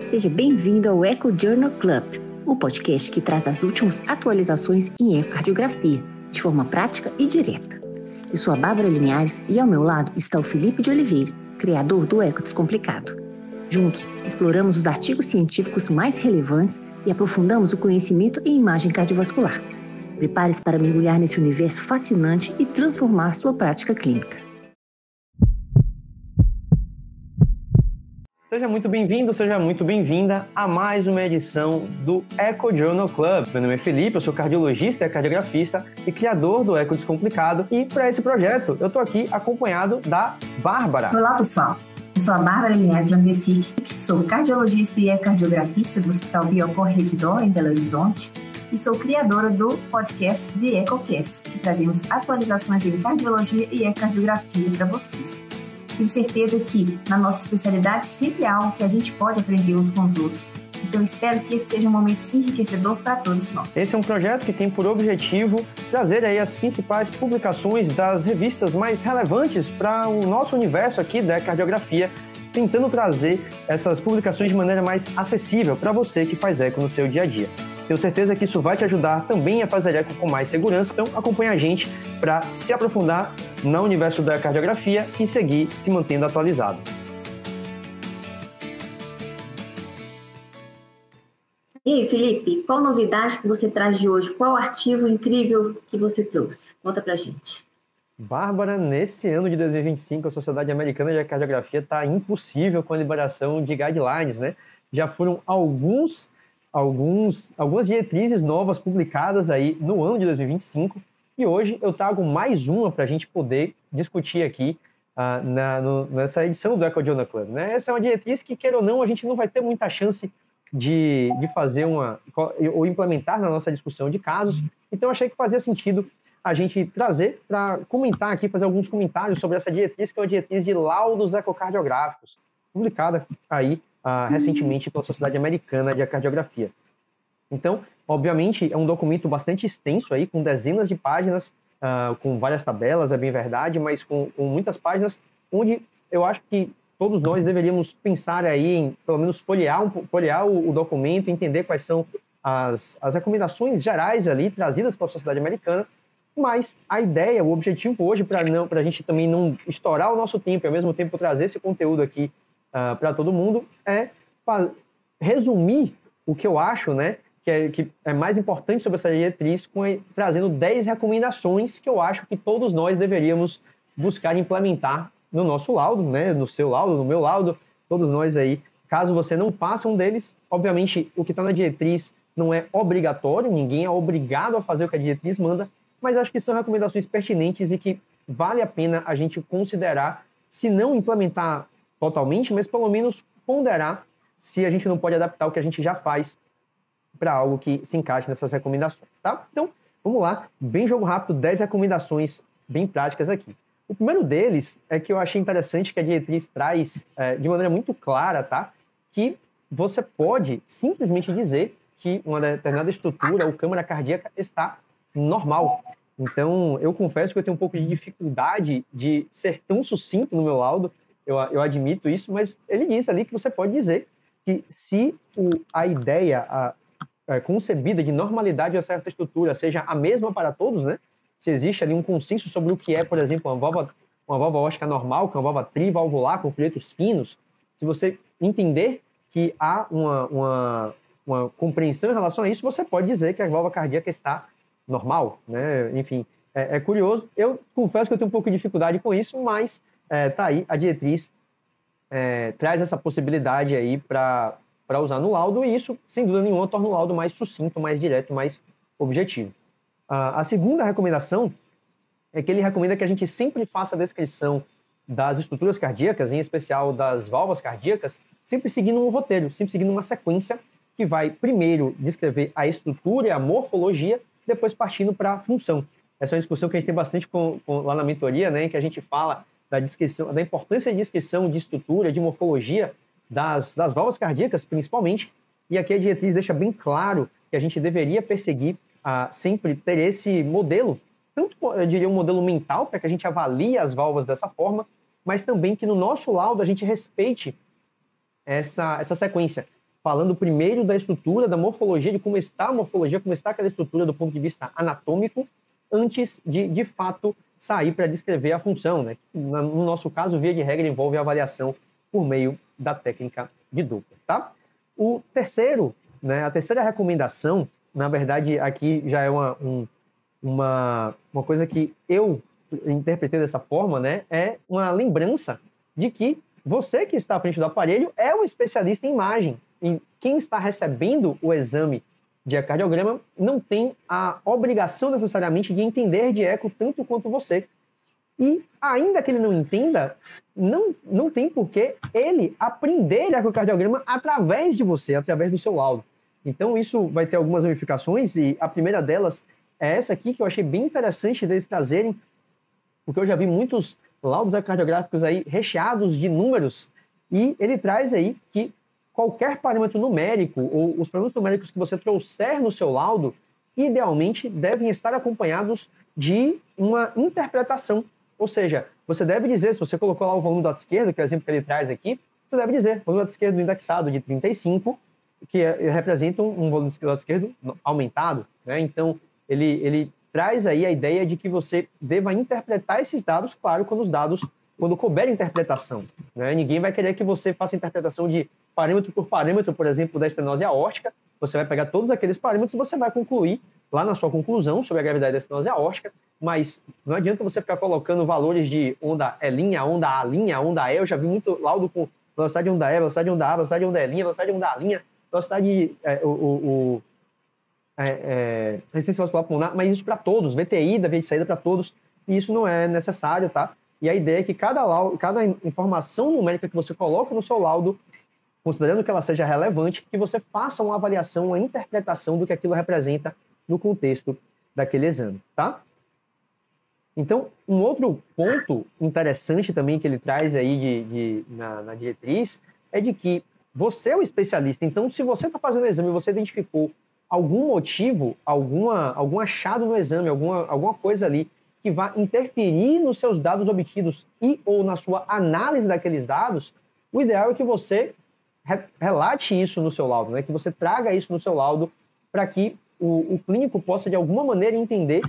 Seja bem-vindo ao Echo Journal Club, o podcast que traz as últimas atualizações em ecocardiografia, de forma prática e direta. Eu sou a Bárbara Linhares e ao meu lado está o Felipe de Oliveira, criador do Eco Descomplicado. Juntos, exploramos os artigos científicos mais relevantes e aprofundamos o conhecimento em imagem cardiovascular. Prepare-se para mergulhar nesse universo fascinante e transformar sua prática clínica. Seja muito bem-vindo, seja muito bem-vinda a mais uma edição do Echo Journal Club. Meu nome é Felipe, eu sou cardiologista e cardiografista e criador do Eco Descomplicado. E para esse projeto, eu estou aqui acompanhado da Bárbara. Olá, pessoal. Eu sou a Bárbara Linhares Landesic, sou cardiologista e cardiografista do Hospital Biocor Redditor, em Belo Horizonte, e sou criadora do podcast The EcoCast, que trazemos atualizações em cardiologia e ecocardiografia para vocês. Tenho certeza que, na nossa especialidade, sempre há algo que a gente pode aprender uns com os outros. Então, espero que esse seja um momento enriquecedor para todos nós. Esse é um projeto que tem por objetivo trazer aí as principais publicações das revistas mais relevantes para o nosso universo aqui da cardiografia, tentando trazer essas publicações de maneira mais acessível para você que faz eco no seu dia a dia. Tenho certeza que isso vai te ajudar também a fazer eco com mais segurança, então acompanha a gente para se aprofundar no universo da cardiografia e seguir se mantendo atualizado. E aí, Felipe, qual novidade que você traz de hoje? Qual artigo incrível que você trouxe? Conta pra gente. Bárbara, nesse ano de 2025, a Sociedade Americana de Cardiografia está impossível com a liberação de guidelines, né? Já foram algumas diretrizes novas publicadas aí no ano de 2025 e hoje eu trago mais uma para a gente poder discutir aqui nessa edição do Echo Journal Club, né? Essa é uma diretriz que, queira ou não, a gente não vai ter muita chance de fazer ou implementar na nossa discussão de casos, então achei que fazia sentido a gente trazer para comentar aqui, fazer alguns comentários sobre essa diretriz, que é uma diretriz de laudos ecocardiográficos, publicada aí recentemente pela Sociedade Americana de Cardiografia. Então, obviamente, é um documento bastante extenso aí, com dezenas de páginas, com várias tabelas, é bem verdade, mas com muitas páginas, onde eu acho que todos nós deveríamos pensar aí em, pelo menos, folhear o documento, entender quais são as recomendações gerais ali trazidas pela Sociedade Americana, mas a ideia, o objetivo hoje, para a gente também não estourar o nosso tempo e, ao mesmo tempo, trazer esse conteúdo aqui para todo mundo, é resumir o que eu acho, né, que é mais importante sobre essa diretriz, trazendo 10 recomendações que eu acho que todos nós deveríamos buscar implementar no nosso laudo, né, no seu laudo, no meu laudo, todos nós aí. Caso você não faça um deles, obviamente o que está na diretriz não é obrigatório, ninguém é obrigado a fazer o que a diretriz manda, mas acho que são recomendações pertinentes e que vale a pena a gente considerar, se não implementar totalmente, mas pelo menos ponderar se a gente não pode adaptar o que a gente já faz para algo que se encaixe nessas recomendações, tá? Então, vamos lá, bem jogo rápido, 10 recomendações bem práticas aqui. O primeiro deles é que eu achei interessante que a diretriz traz de maneira muito clara, tá? Que você pode simplesmente dizer que uma determinada estrutura ou câmara cardíaca está normal. Então, eu confesso que eu tenho um pouco de dificuldade de ser tão sucinto no meu laudo, eu admito isso, mas ele diz ali que você pode dizer que se a ideia concebida de normalidade de uma certa estrutura seja a mesma para todos, né? Se existe ali um consenso sobre o que é, por exemplo, uma válvula aórtica normal, que é uma válvula trivalvular com filetos finos, se você entender que há uma compreensão em relação a isso, você pode dizer que a válvula cardíaca está normal, né? Enfim, é curioso. Eu confesso que eu tenho um pouco de dificuldade com isso, mas tá aí, a diretriz traz essa possibilidade aí para usar no laudo, e isso, sem dúvida nenhuma, torna o laudo mais sucinto, mais direto, mais objetivo. A segunda recomendação é que ele recomenda que a gente sempre faça a descrição das estruturas cardíacas, em especial das válvulas cardíacas, sempre seguindo um roteiro, sempre seguindo uma sequência que vai primeiro descrever a estrutura e a morfologia, depois partindo para a função. Essa é uma discussão que a gente tem bastante lá na mentoria, né, em que a gente fala da importância de descrição de estrutura, de morfologia das válvulas cardíacas, principalmente, e aqui a diretriz deixa bem claro que a gente deveria perseguir sempre ter esse modelo tanto, eu diria, um modelo mental, para que a gente avalie as válvulas dessa forma, mas também que no nosso laudo a gente respeite essa sequência, falando primeiro da estrutura, da morfologia, de como está a morfologia, como está aquela estrutura do ponto de vista anatômico, antes de fato, sair para descrever a função, né? No nosso caso, via de regra, envolve a avaliação por meio da técnica de dupla, tá? O terceiro, né, a terceira recomendação, na verdade, aqui já é uma coisa que eu interpretei dessa forma, né, é uma lembrança de que você que está à frente do aparelho é o especialista em imagem. E quem está recebendo o exame de ecocardiograma não tem a obrigação necessariamente de entender de eco tanto quanto você. E ainda que ele não entenda, não tem por que ele aprender ecocardiograma através de você, através do seu laudo. Então isso vai ter algumas ramificações e a primeira delas é essa aqui, que eu achei bem interessante deles trazerem, porque eu já vi muitos laudos ecocardiográficos aí recheados de números, e ele traz aí que qualquer parâmetro numérico ou os parâmetros numéricos que você trouxer no seu laudo, idealmente devem estar acompanhados de uma interpretação. Ou seja, você deve dizer, se você colocou lá o volume do lado esquerdo, que é o exemplo que ele traz aqui, você deve dizer, volume do lado esquerdo indexado de 35, que representa um volume do lado esquerdo aumentado, né? Então, ele traz aí a ideia de que você deva interpretar esses dados, claro, quando couber interpretação, né? Ninguém vai querer que você faça interpretação de parâmetro por parâmetro, por exemplo, da estenose aórtica. Você vai pegar todos aqueles parâmetros e você vai concluir lá na sua conclusão sobre a gravidade da estenose aórtica, mas não adianta você ficar colocando valores de onda E', onda A', onda E. Eu já vi muito laudo com velocidade de onda E, velocidade de onda A, velocidade de onda E', velocidade de onda A', velocidade resistência vascular pulmonar, mas isso para todos, VTI da via de saída para todos, e isso não é necessário, tá? E a ideia é que cada informação numérica que você coloca no seu laudo, considerando que ela seja relevante, que você faça uma avaliação, uma interpretação do que aquilo representa no contexto daquele exame, tá? Então, um outro ponto interessante também que ele traz aí na diretriz é de que você é o especialista. Então, se você está fazendo o exame e você identificou algum motivo, algum achado no exame, alguma coisa ali que vai interferir nos seus dados obtidos e ou na sua análise daqueles dados, o ideal é que você relate isso no seu laudo, né? Que você traga isso no seu laudo para que o clínico possa, de alguma maneira, entender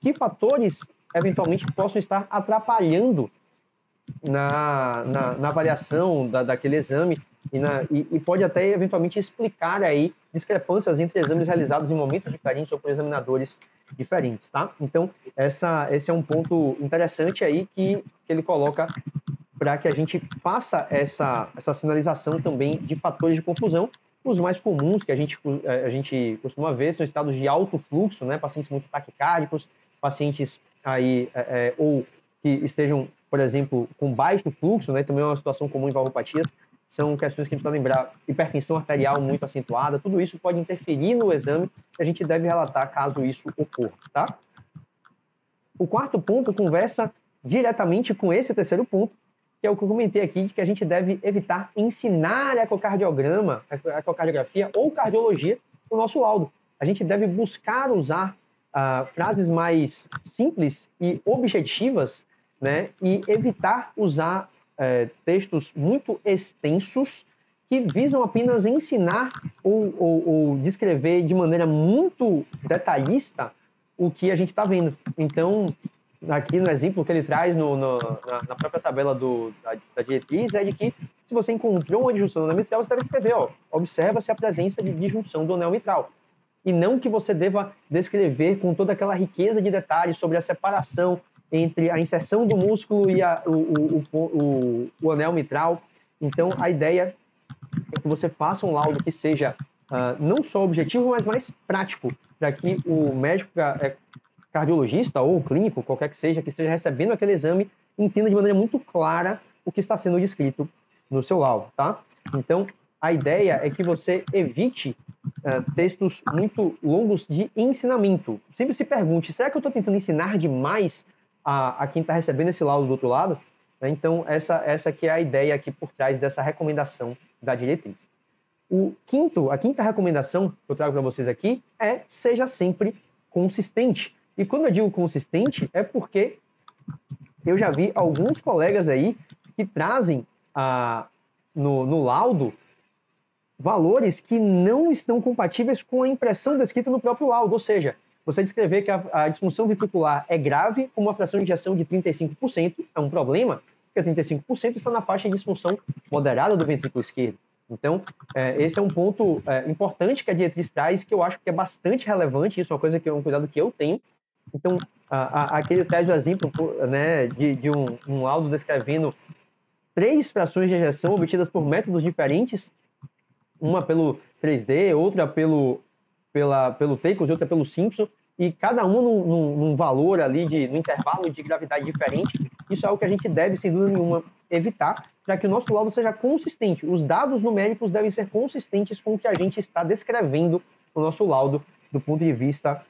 que fatores eventualmente possam estar atrapalhando na avaliação daquele exame e pode até eventualmente explicar aí discrepâncias entre exames realizados em momentos diferentes ou por examinadores diferentes, tá? Então, esse é um ponto interessante aí que ele coloca para que a gente faça essa sinalização também de fatores de confusão. Os mais comuns que a gente costuma ver são estados de alto fluxo, né? Pacientes muito taquicárdicos, pacientes aí ou que estejam, por exemplo, com baixo fluxo, né? Também é uma situação comum em valvopatias. São questões que a gente precisa lembrar, hipertensão arterial muito acentuada, tudo isso pode interferir no exame e a gente deve relatar caso isso ocorra, tá? O quarto ponto conversa diretamente com esse terceiro ponto, que é o que eu comentei aqui, de que a gente deve evitar ensinar ecocardiografia ou cardiologia no nosso laudo. A gente deve buscar usar frases mais simples e objetivas, né, e evitar usar textos muito extensos que visam apenas ensinar ou descrever de maneira muito detalhista o que a gente está vendo. Então, aqui no exemplo que ele traz na própria tabela da diretriz, é de que se você encontrou uma disjunção do anel mitral, você deve escrever, observa-se a presença de disjunção do anel mitral. E não que você deva descrever com toda aquela riqueza de detalhes sobre a separação entre a inserção do músculo e o anel mitral. Então, a ideia é que você faça um laudo que seja não só objetivo, mas mais prático, para que o médico cardiologista ou clínico, qualquer que esteja recebendo aquele exame, entenda de maneira muito clara o que está sendo descrito no seu laudo, tá? Então, a ideia é que você evite textos muito longos de ensinamento. Sempre se pergunte, será que eu estou tentando ensinar demais a quem está recebendo esse laudo do outro lado? Então, essa que é a ideia aqui por trás dessa recomendação da diretriz. A quinta recomendação que eu trago para vocês aqui é seja sempre consistente. E quando eu digo consistente, é porque eu já vi alguns colegas aí que trazem no laudo valores que não estão compatíveis com a impressão descrita no próprio laudo. Ou seja, você descrever que a disfunção ventricular é grave com uma fração de ejeção de 35% é um problema, porque 35% está na faixa de disfunção moderada do ventrículo esquerdo. Então, esse é um ponto importante que a diretriz traz, que eu acho que é bastante relevante, isso é uma coisa que é um cuidado que eu tenho. Então, aqui ele traz o exemplo, né, de um laudo descrevendo 3 frações de ejeção obtidas por métodos diferentes, uma pelo 3D, outra pelo Takos e outra pelo Simpson, e cada um num valor ali, no intervalo de gravidade diferente. Isso é algo que a gente deve, sem dúvida nenhuma, evitar, para que o nosso laudo seja consistente. Os dados numéricos devem ser consistentes com o que a gente está descrevendo no nosso laudo do ponto de vista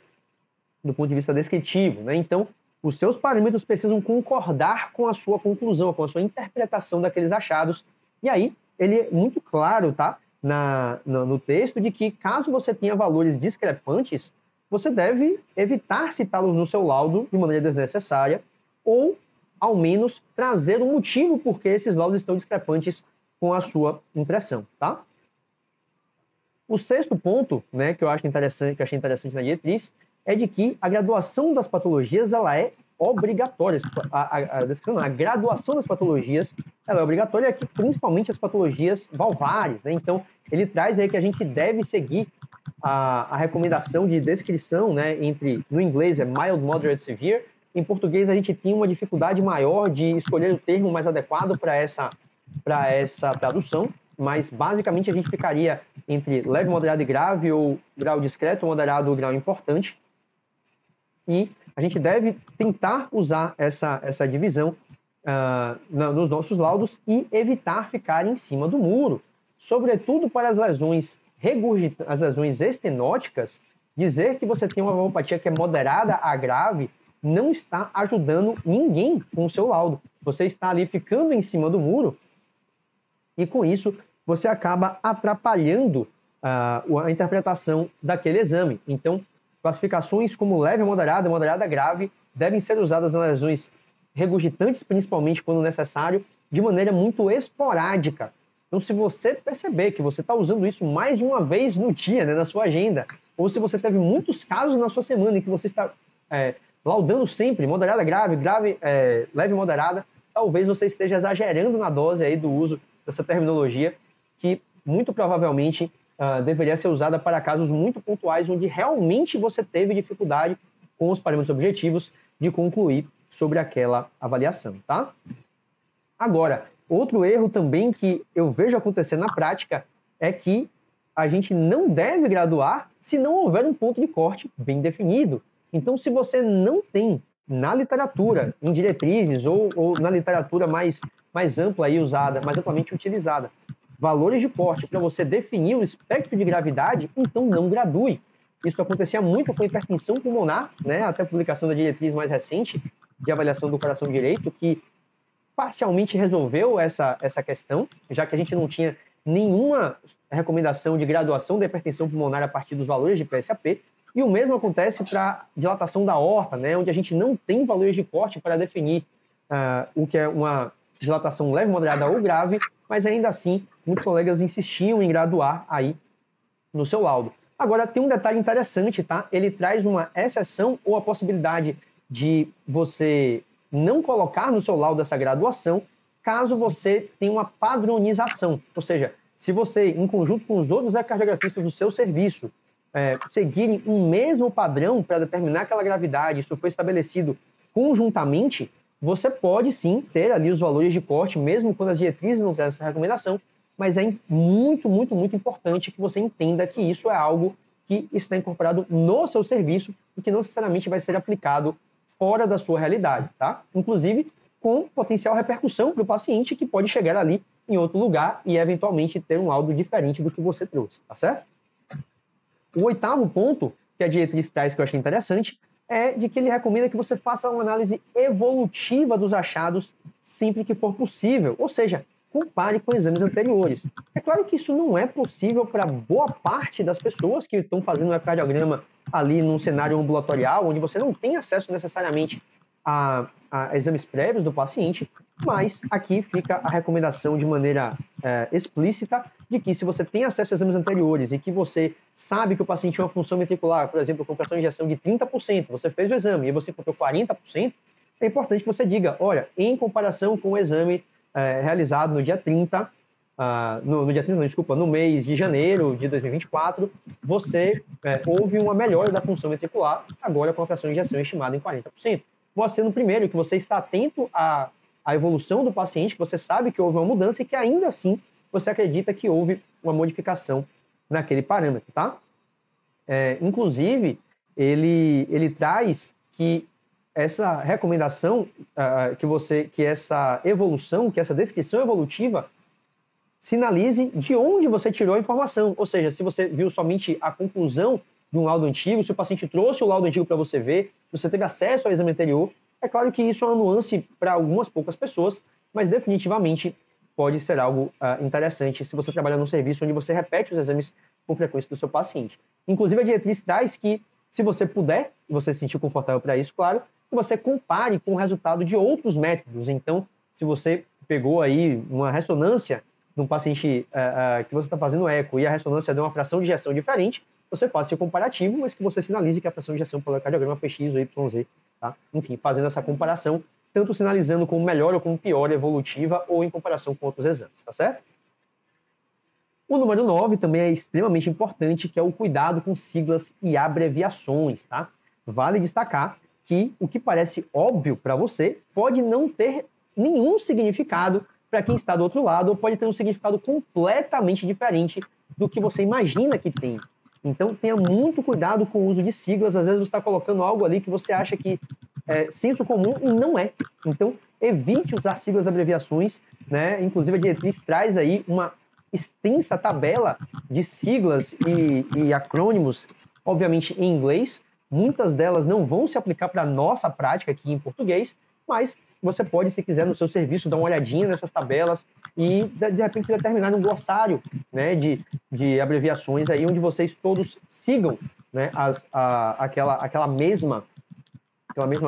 descritivo, né? Então, os seus parâmetros precisam concordar com a sua conclusão, com a sua interpretação daqueles achados. E aí, ele é muito claro, tá? No texto, de que caso você tenha valores discrepantes, você deve evitar citá-los no seu laudo de maneira desnecessária, ou, ao menos, trazer um motivo por que esses laudos estão discrepantes com a sua impressão, tá? O 6º ponto, né, que eu achei interessante na diretriz, é de que a graduação das patologias ela é obrigatória. A graduação das patologias ela é obrigatória, aqui, principalmente as patologias valvares, né? Então, ele traz aí que a gente deve seguir a recomendação de descrição, né, no inglês é mild, moderate, severe. Em português, a gente tem uma dificuldade maior de escolher o termo mais adequado para essa tradução, mas basicamente a gente ficaria entre leve, moderado e grave, ou grau discreto, moderado ou grau importante. E a gente deve tentar usar essa divisão nos nossos laudos e evitar ficar em cima do muro. Sobretudo para as lesões as lesões estenóticas, dizer que você tem uma valvopatia que é moderada a grave não está ajudando ninguém com o seu laudo. Você está ali ficando em cima do muro e, com isso, você acaba atrapalhando a interpretação daquele exame. Então, classificações como leve, moderada grave devem ser usadas nas lesões regurgitantes, principalmente quando necessário, de maneira muito esporádica. Então, se você perceber que você está usando isso mais de uma vez no dia, né, na sua agenda, ou se você teve muitos casos na sua semana em que você está laudando sempre moderada, grave, leve, moderada, talvez você esteja exagerando na dose aí do uso dessa terminologia, que muito provavelmente deveria ser usada para casos muito pontuais, onde realmente você teve dificuldade com os parâmetros objetivos de concluir sobre aquela avaliação, tá? Agora, outro erro também que eu vejo acontecer na prática é que a gente não deve graduar se não houver um ponto de corte bem definido. Então, se você não tem na literatura, em diretrizes ou na literatura mais ampla aí usada, mais amplamente utilizada, valores de corte para você definir o espectro de gravidade, então não gradue. Isso acontecia muito com a hipertensão pulmonar, né? Até a publicação da diretriz mais recente de avaliação do coração direito, que parcialmente resolveu essa questão, já que a gente não tinha nenhuma recomendação de graduação da hipertensão pulmonar a partir dos valores de PSAP, e o mesmo acontece para dilatação da aorta, né, onde a gente não tem valores de corte para definir o que é uma dilatação leve, moderada ou grave, mas ainda assim, muitos colegas insistiam em graduar aí no seu laudo. Agora, tem um detalhe interessante, tá? Ele traz uma exceção ou a possibilidade de você não colocar no seu laudo essa graduação, caso você tenha uma padronização. Ou seja, se você, em conjunto com os outros ecocardiografistas do seu serviço, seguirem um mesmo padrão para determinar aquela gravidade, isso foi estabelecido conjuntamente, você pode sim ter ali os valores de corte, mesmo quando as diretrizes não trazem essa recomendação, mas é muito, muito, muito importante que você entenda que isso é algo que está incorporado no seu serviço e que não necessariamente vai ser aplicado fora da sua realidade, tá? Inclusive com potencial repercussão para o paciente que pode chegar ali em outro lugar e eventualmente ter um laudo diferente do que você trouxe, tá certo? O 8º ponto que a diretriz traz, que eu achei interessante, é de que ele recomenda que você faça uma análise evolutiva dos achados sempre que for possível, ou seja, compare com exames anteriores. É claro que isso não é possível para boa parte das pessoas que estão fazendo um ecocardiograma ali num cenário ambulatorial, onde você não tem acesso necessariamente a exames prévios do paciente, mas aqui fica a recomendação de maneira explícita de que se você tem acesso a exames anteriores e que você sabe que o paciente tem uma função ventricular, por exemplo, com fração de ejeção de 30%, você fez o exame e você encontrou 40%, é importante que você diga, olha, em comparação com o exame realizado no dia 30, no mês de janeiro de 2024, houve uma melhora da função ventricular, agora com a fração de ejeção estimada em 40%. Mostrando primeiro que você está atento à evolução do paciente, que você sabe que houve uma mudança e que ainda assim você acredita que houve uma modificação naquele parâmetro, tá? Inclusive, ele traz que essa recomendação, que essa evolução, que essa descrição evolutiva sinalize de onde você tirou a informação. Ou seja, se você viu somente a conclusão de um laudo antigo, se o paciente trouxe o laudo antigo para você ver, se você teve acesso ao exame anterior, é claro que isso é uma nuance para algumas poucas pessoas, mas definitivamente pode ser algo interessante se você trabalha num serviço onde você repete os exames com frequência do seu paciente. Inclusive, a diretriz traz que, se você puder, e você se sentir confortável para isso, claro, que você compare com o resultado de outros métodos. Então, se você pegou aí uma ressonância de um paciente que você está fazendo eco e a ressonância deu uma fração de ejeção diferente, você faz seu comparativo, mas que você sinalize que a fração de ejeção pelo ecocardiograma foi X ou YZ. Tá? Enfim, fazendo essa comparação, tanto sinalizando como melhor ou como pior evolutiva ou em comparação com outros exames, tá certo? O número 9 também é extremamente importante, que é o cuidado com siglas e abreviações, tá? Vale destacar que o que parece óbvio para você pode não ter nenhum significado para quem está do outro lado, ou pode ter um significado completamente diferente do que você imagina que tem. Então, tenha muito cuidado com o uso de siglas. Às vezes você está colocando algo ali que você acha que é senso comum e não é. Então, evite usar siglas e abreviações, né? Inclusive, a diretriz traz aí uma extensa tabela de siglas e acrônimos, obviamente em inglês. Muitas delas não vão se aplicar para a nossa prática aqui em português, mas você pode, se quiser, no seu serviço, dar uma olhadinha nessas tabelas e, de repente, determinar um glossário, né, de abreviações aí, onde vocês todos sigam, né, aquela mesma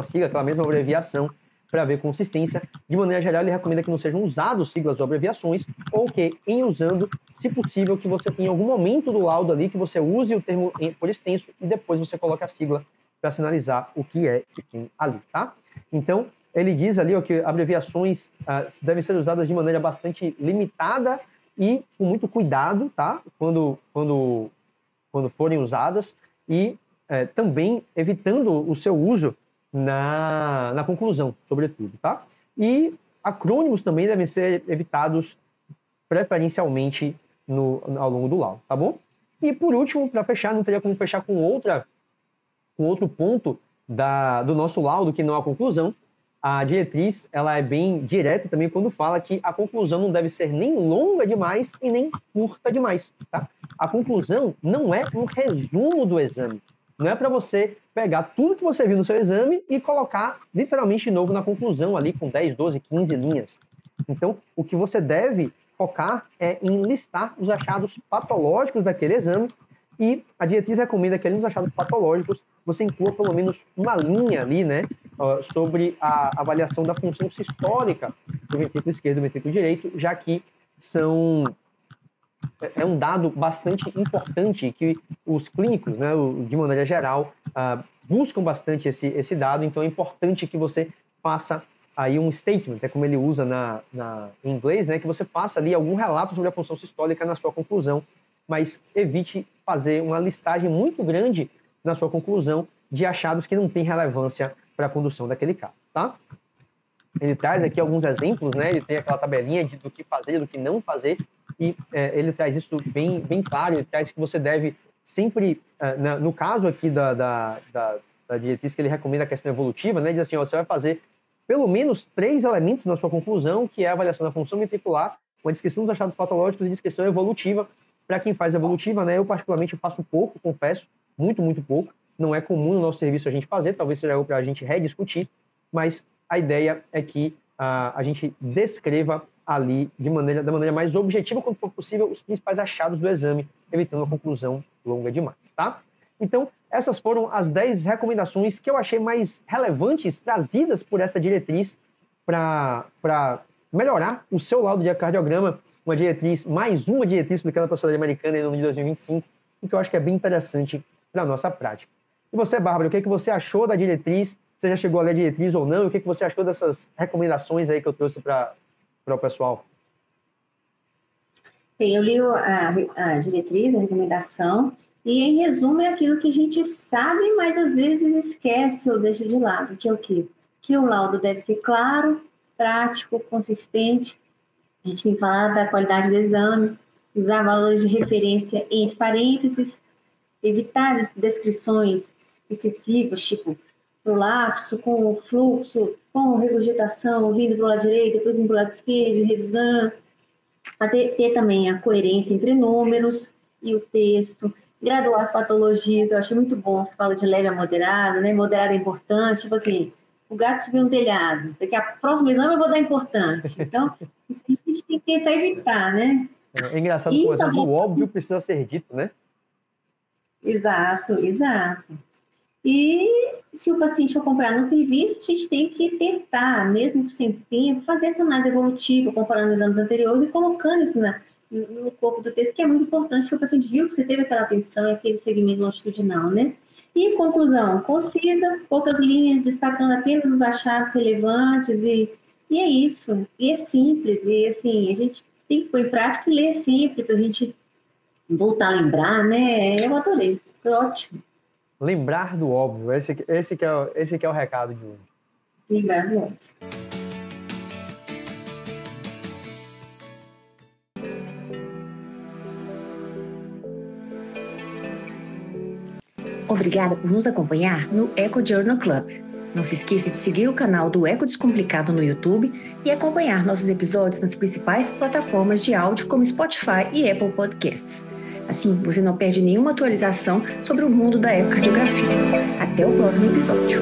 sigla, aquela mesma abreviação, para ver consistência. De maneira geral, ele recomenda que não sejam usados siglas ou abreviações, ou que, em usando, se possível, que você tenha algum momento do laudo ali que você use o termo por extenso e depois você coloque a sigla para sinalizar o que é que tem ali, tá? Então, ele diz ali que abreviações devem ser usadas de maneira bastante limitada e com muito cuidado, tá? Quando forem usadas, e também evitando o seu uso na conclusão, sobretudo, tá? E acrônimos também devem ser evitados preferencialmente ao longo do laudo, tá bom? E por último, para fechar, não teria como fechar com outro ponto do nosso laudo, que não a conclusão. A diretriz, ela é bem direta também quando fala que a conclusão não deve ser nem longa demais e nem curta demais, tá? A conclusão não é um resumo do exame. Não é para você pegar tudo que você viu no seu exame e colocar literalmente de novo na conclusão ali com 10, 12, 15 linhas. Então, o que você deve focar é em listar os achados patológicos daquele exame, e a diretriz recomenda que ali nos achados patológicos você inclua pelo menos uma linha ali, né, sobre a avaliação da função sistólica do ventrículo esquerdo e do ventrículo direito, já que é um dado bastante importante que os clínicos, né, de maneira geral, buscam bastante esse dado. Então é importante que você faça aí um statement, é como ele usa em inglês, né, que você faça ali algum relato sobre a função sistólica na sua conclusão, mas evite fazer uma listagem muito grande na sua conclusão de achados que não têm relevância para a condução daquele caso, tá? Ele traz aqui alguns exemplos, né? Ele tem aquela tabelinha do que fazer e do que não fazer, e ele traz isso bem claro. Ele traz que você deve sempre, no caso aqui da diretriz que ele recomenda a questão evolutiva, né? Diz assim, você vai fazer pelo menos 3 elementos na sua conclusão, que é a avaliação da função ventricular, uma descrição dos achados patológicos e descrição evolutiva. Para quem faz evolutiva, né? Eu particularmente faço pouco, confesso, muito pouco. Não é comum no nosso serviço a gente fazer, talvez seja algo para a gente rediscutir, mas a ideia é que a gente descreva ali da maneira mais objetiva quanto for possível os principais achados do exame, evitando a conclusão longa demais, tá? Então, essas foram as 10 recomendações que eu achei mais relevantes trazidas por essa diretriz para melhorar o seu laudo de ecocardiograma, mais uma diretriz aplicada pela sociedade americana no ano de 2025, e que eu acho que é bem interessante para a nossa prática. E você, Bárbara, o que você achou da diretriz? Você já chegou a ler a diretriz ou não? E o que você achou dessas recomendações aí que eu trouxe para o pessoal? Bem, eu li a diretriz, a recomendação, e em resumo é aquilo que a gente sabe, mas às vezes esquece ou deixa de lado, que é o quê? Que o laudo deve ser claro, prático, consistente. A gente tem que falar da qualidade do exame, usar valores de referência entre parênteses, evitar descrições excessivas, tipo prolapso, com fluxo, com regurgitação, vindo para o lado direito, depois indo para o lado esquerdo, reduzando. Ter também a coerência entre números e o texto, graduar as patologias. Eu achei muito bom, falo de leve a moderado, né? Moderado é importante, tipo assim, o gato subiu um telhado, daqui a próximo exame eu vou dar importante. Então, isso a gente tem que tentar evitar, né? É engraçado que o óbvio precisa ser dito, né? Exato. E se o paciente acompanhar no serviço, a gente tem que tentar, mesmo sem tempo, fazer essa análise evolutiva, comparando exames anteriores e colocando isso no corpo do texto, que é muito importante, porque o paciente viu que você teve aquela atenção e aquele segmento longitudinal, né? E conclusão, concisa, poucas linhas, destacando apenas os achados relevantes, e é isso. E é simples, e assim, a gente tem que pôr em prática e ler sempre, para a gente voltar a lembrar, né? Eu adorei, foi ótimo. Lembrar do óbvio, esse que é o recado de hoje. Lembrar do óbvio. Obrigada por nos acompanhar no Eco Journal Club. Não se esqueça de seguir o canal do Eco Descomplicado no YouTube e acompanhar nossos episódios nas principais plataformas de áudio como Spotify e Apple Podcasts. Assim, você não perde nenhuma atualização sobre o mundo da ecocardiografia. Até o próximo episódio.